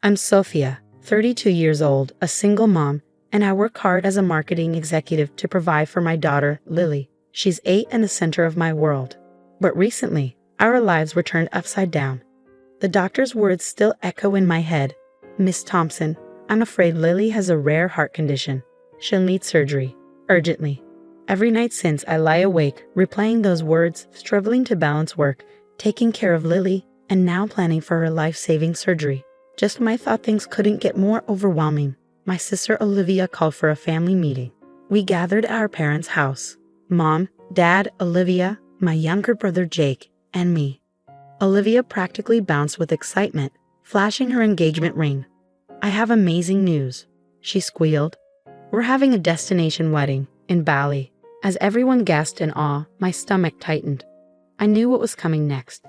I'm Sophia, 32 years old, a single mom, and I work hard as a marketing executive to provide for my daughter, Lily. She's 8 and the center of my world. But recently, our lives were turned upside down. The doctor's words still echo in my head. Miss Thompson, I'm afraid Lily has a rare heart condition. She'll need surgery. Urgently. Every night since, I lie awake, replaying those words, struggling to balance work, taking care of Lily, and now planning for her life-saving surgery. Just when I thought things couldn't get more overwhelming, my sister Olivia called for a family meeting. We gathered at our parents' house. Mom, Dad, Olivia, my younger brother Jake, and me. Olivia practically bounced with excitement, flashing her engagement ring. I have amazing news, she squealed. We're having a destination wedding in Bali. As everyone gasped in awe, my stomach tightened. I knew what was coming next.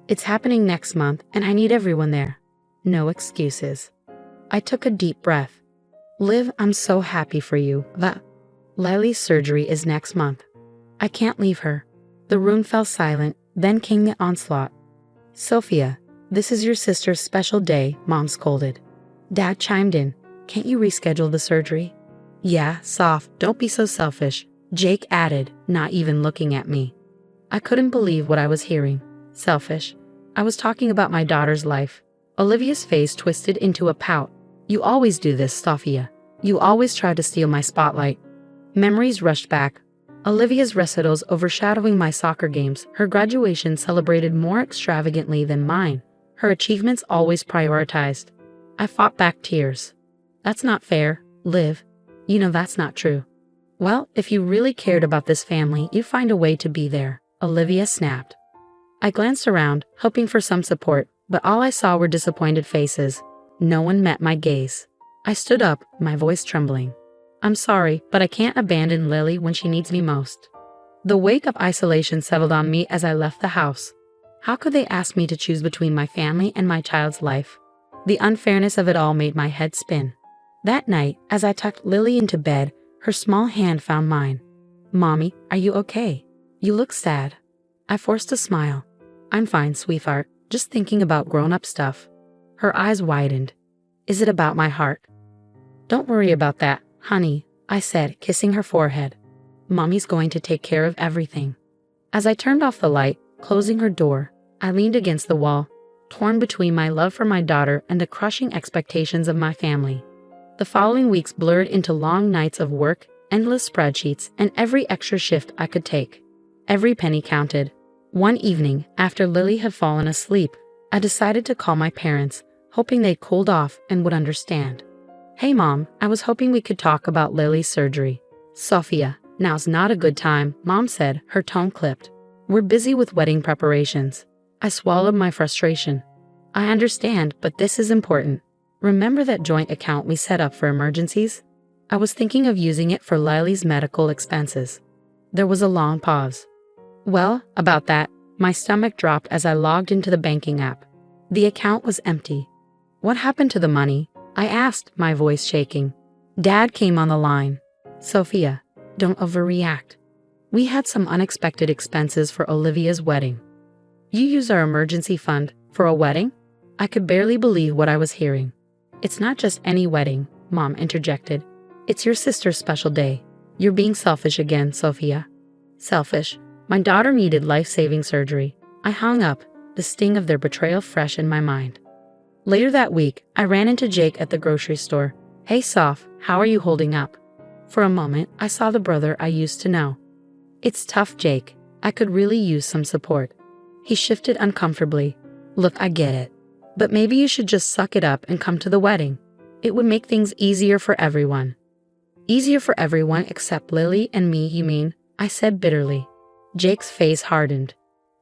It's happening next month, and I need everyone there. No excuses. I took a deep breath. Liv, I'm so happy for you, but Lily's surgery is next month. I can't leave her. The room fell silent, then came the onslaught. Sophia, this is your sister's special day, Mom scolded. Dad chimed in. Can't you reschedule the surgery? Yeah, Soph, don't be so selfish, Jake added, not even looking at me. I couldn't believe what I was hearing. Selfish. I was talking about my daughter's life. Olivia's face twisted into a pout. You always do this, Sophia. You always try to steal my spotlight. Memories rushed back. Olivia's recitals overshadowing my soccer games, her graduation celebrated more extravagantly than mine, her achievements always prioritized. I fought back tears. That's not fair, Liv. You know that's not true. Well, if you really cared about this family, you'd find a way to be there, Olivia snapped. I glanced around, hoping for some support, but all I saw were disappointed faces. No one met my gaze. I stood up, my voice trembling. I'm sorry, but I can't abandon Lily when she needs me most. The weight of isolation settled on me as I left the house. How could they ask me to choose between my family and my child's life? The unfairness of it all made my head spin. That night, as I tucked Lily into bed, her small hand found mine. Mommy, are you okay? You look sad. I forced a smile. I'm fine, sweetheart, just thinking about grown-up stuff. Her eyes widened. Is it about my heart? Don't worry about that, honey, I said, kissing her forehead. Mommy's going to take care of everything. As I turned off the light, closing her door, I leaned against the wall, torn between my love for my daughter and the crushing expectations of my family. The following weeks blurred into long nights of work, endless spreadsheets, and every extra shift I could take. Every penny counted. One evening, after Lily had fallen asleep, I decided to call my parents, hoping they'd cooled off and would understand. Hey Mom, I was hoping we could talk about Lily's surgery. Sophia, now's not a good time, Mom said, her tone clipped. We're busy with wedding preparations. I swallowed my frustration. I understand, but this is important. Remember that joint account we set up for emergencies? I was thinking of using it for Lily's medical expenses. There was a long pause. Well, about that, my stomach dropped as I logged into the banking app. The account was empty. What happened to the money? I asked, my voice shaking. Dad came on the line. Sophia, don't overreact. We had some unexpected expenses for Olivia's wedding. You use our emergency fund for a wedding? I could barely believe what I was hearing. It's not just any wedding, Mom interjected. It's your sister's special day. You're being selfish again, Sophia. Selfish. My daughter needed life-saving surgery. I hung up, the sting of their betrayal fresh in my mind. Later that week, I ran into Jake at the grocery store. Hey Soph, how are you holding up? For a moment, I saw the brother I used to know. It's tough, Jake. I could really use some support. He shifted uncomfortably. Look, I get it. But maybe you should just suck it up and come to the wedding. It would make things easier for everyone. Easier for everyone except Lily and me, you mean? I said bitterly. Jake's face hardened.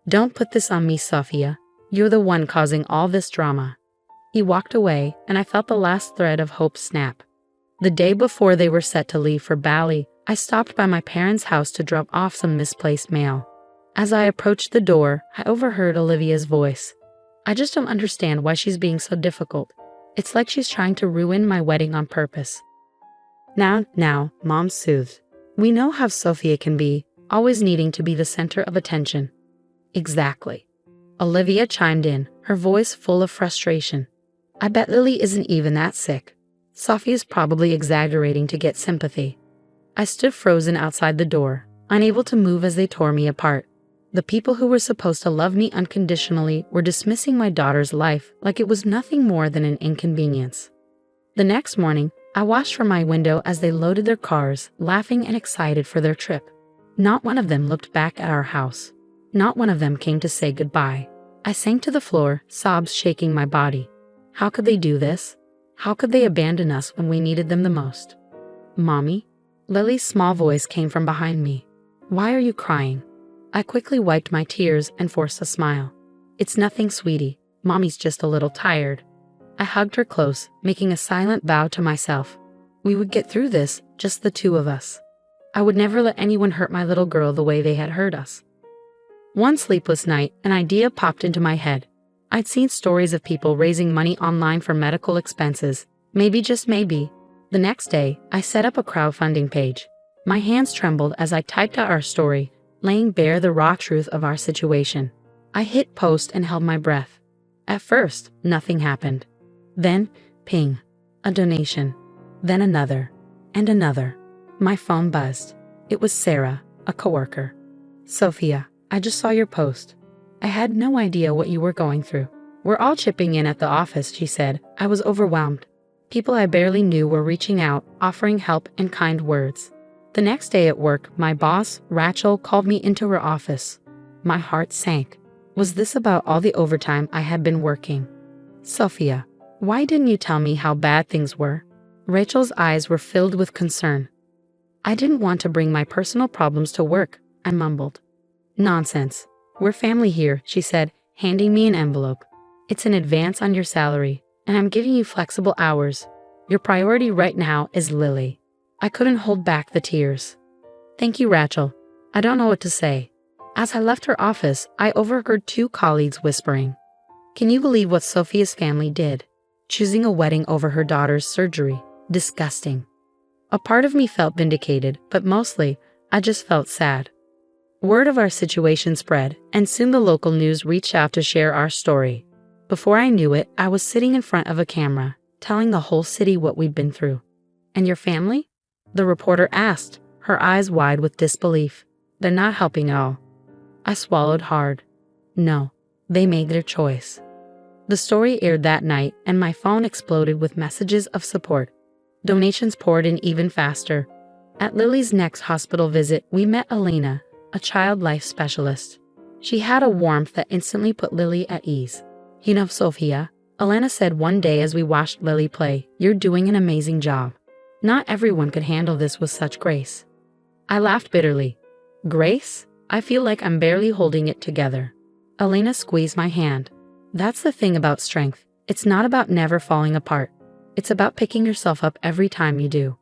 Don't put this on me, Sophia. You're the one causing all this drama. He walked away, and I felt the last thread of hope snap. The day before they were set to leave for Bali, I stopped by my parents' house to drop off some misplaced mail. As I approached the door, I overheard Olivia's voice. I just don't understand why she's being so difficult. It's like she's trying to ruin my wedding on purpose. Now, Mom soothed. We know how Sophia can be, always needing to be the center of attention. Exactly. Olivia chimed in, her voice full of frustration. I bet Lily isn't even that sick. Sophia's probably exaggerating to get sympathy. I stood frozen outside the door, unable to move as they tore me apart. The people who were supposed to love me unconditionally were dismissing my daughter's life like it was nothing more than an inconvenience. The next morning, I watched from my window as they loaded their cars, laughing and excited for their trip. Not one of them looked back at our house. Not one of them came to say goodbye. I sank to the floor, sobs shaking my body. How could they do this? How could they abandon us when we needed them the most? Mommy? Lily's small voice came from behind me. Why are you crying? I quickly wiped my tears and forced a smile. It's nothing, sweetie. Mommy's just a little tired. I hugged her close, making a silent vow to myself. We would get through this, just the two of us. I would never let anyone hurt my little girl the way they had hurt us. One sleepless night, an idea popped into my head. I'd seen stories of people raising money online for medical expenses. Maybe, just maybe. The next day, I set up a crowdfunding page. My hands trembled as I typed out our story, laying bare the raw truth of our situation. I hit post and held my breath. At first, nothing happened. Then, ping, a donation. Then another, and another. My phone buzzed. It was Sarah, a coworker. Sophia, I just saw your post. I had no idea what you were going through. We're all chipping in at the office, she said. I was overwhelmed. People I barely knew were reaching out, offering help and kind words. The next day at work, my boss, Rachel, called me into her office. My heart sank. Was this about all the overtime I had been working? Sophia, why didn't you tell me how bad things were? Rachel's eyes were filled with concern. I didn't want to bring my personal problems to work, I mumbled. Nonsense. We're family here, she said, handing me an envelope. It's an advance on your salary, and I'm giving you flexible hours. Your priority right now is Lily. I couldn't hold back the tears. Thank you, Rachel. I don't know what to say. As I left her office, I overheard two colleagues whispering. Can you believe what Sophia's family did? Choosing a wedding over her daughter's surgery. Disgusting. A part of me felt vindicated, but mostly, I just felt sad. Word of our situation spread, and soon the local news reached out to share our story. Before I knew it, I was sitting in front of a camera, telling the whole city what we'd been through. And your family? The reporter asked, her eyes wide with disbelief. They're not helping at all. I swallowed hard. No, they made their choice. The story aired that night, and my phone exploded with messages of support. Donations poured in even faster. At Lily's next hospital visit, we met Elena, a child life specialist. She had a warmth that instantly put Lily at ease. You know, Sophia, Elena said one day as we watched Lily play, you're doing an amazing job. Not everyone could handle this with such grace. I laughed bitterly. Grace? I feel like I'm barely holding it together. Elena squeezed my hand. That's the thing about strength. It's not about never falling apart. It's about picking yourself up every time you do.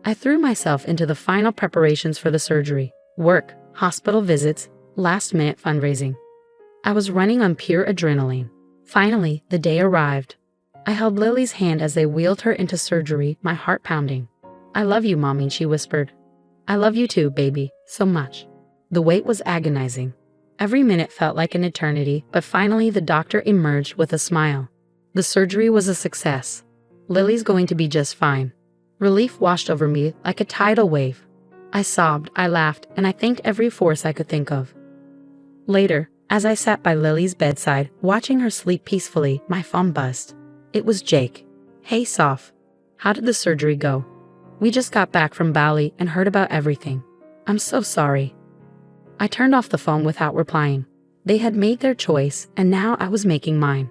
I threw myself into the final preparations for the surgery. Work, hospital visits, last-minute fundraising. I was running on pure adrenaline. Finally, the day arrived. I held Lily's hand as they wheeled her into surgery, my heart pounding. I love you, Mommy, she whispered. I love you too, baby, so much. The wait was agonizing. Every minute felt like an eternity, but finally the doctor emerged with a smile. The surgery was a success. Lily's going to be just fine. Relief washed over me like a tidal wave. I sobbed, I laughed, and I thanked every force I could think of. Later, as I sat by Lily's bedside, watching her sleep peacefully, my phone buzzed. It was Jake. Hey, Soph. How did the surgery go? We just got back from Bali and heard about everything. I'm so sorry. I turned off the phone without replying. They had made their choice, and now I was making mine.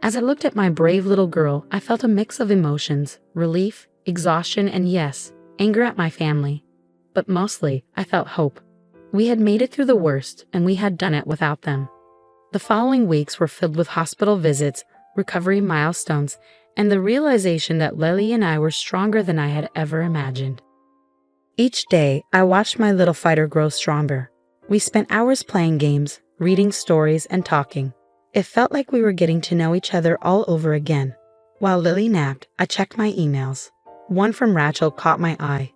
As I looked at my brave little girl, I felt a mix of emotions, relief, exhaustion, and yes, anger at my family. But mostly, I felt hope. We had made it through the worst, and we had done it without them. The following weeks were filled with hospital visits, recovery milestones, and the realization that Lily and I were stronger than I had ever imagined. Each day, I watched my little fighter grow stronger. We spent hours playing games, reading stories, and talking. It felt like we were getting to know each other all over again. While Lily napped, I checked my emails. One from Rachel caught my eye.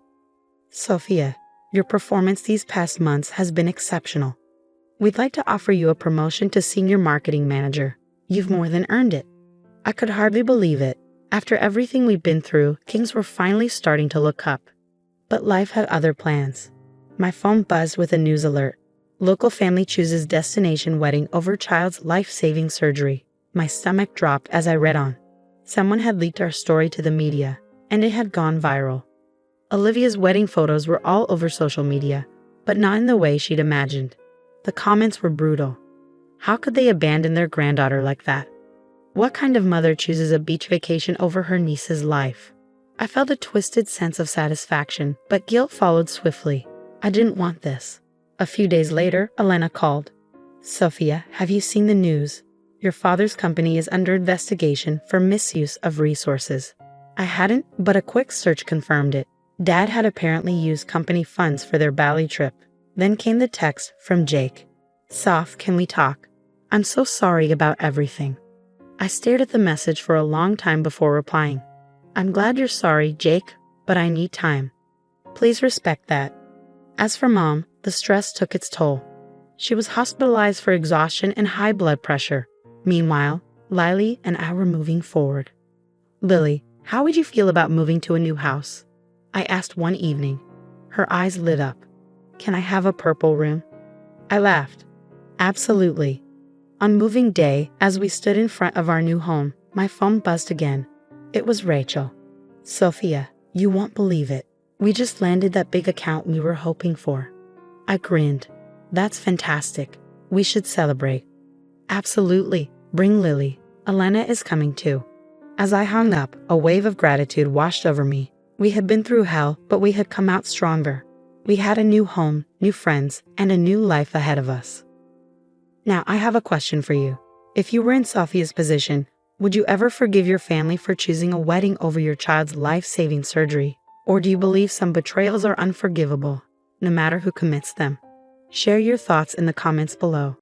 Sophia, your performance these past months has been exceptional. We'd like to offer you a promotion to Senior Marketing Manager. You've more than earned it. I could hardly believe it. After everything we'd been through, things were finally starting to look up. But life had other plans. My phone buzzed with a news alert. Local family chooses destination wedding over child's life-saving surgery. My stomach dropped as I read on. Someone had leaked our story to the media, and it had gone viral. Olivia's wedding photos were all over social media, but not in the way she'd imagined. The comments were brutal. How could they abandon their granddaughter like that? What kind of mother chooses a beach vacation over her niece's life? I felt a twisted sense of satisfaction, but guilt followed swiftly. I didn't want this. A few days later, Elena called. "Sophia, have you seen the news? Your father's company is under investigation for misuse of resources." I hadn't, but a quick search confirmed it. Dad had apparently used company funds for their Bali trip. Then came the text from Jake. "Soph, can we talk? I'm so sorry about everything." I stared at the message for a long time before replying. "I'm glad you're sorry, Jake, but I need time. Please respect that." As for Mom, the stress took its toll. She was hospitalized for exhaustion and high blood pressure. Meanwhile, Lily and I were moving forward. "Lily, how would you feel about moving to a new house?" I asked one evening. Her eyes lit up. "Can I have a purple room?" I laughed. "Absolutely." On moving day, as we stood in front of our new home, my phone buzzed again. It was Rachel. "Sophia, you won't believe it. We just landed that big account we were hoping for." I grinned. "That's fantastic. We should celebrate." "Absolutely. Bring Lily. Elena is coming too." As I hung up, a wave of gratitude washed over me. We had been through hell, but we had come out stronger. We had a new home, new friends, and a new life ahead of us. Now, I have a question for you. If you were in Sophia's position, would you ever forgive your family for choosing a wedding over your child's life-saving surgery? Or do you believe some betrayals are unforgivable, no matter who commits them? Share your thoughts in the comments below.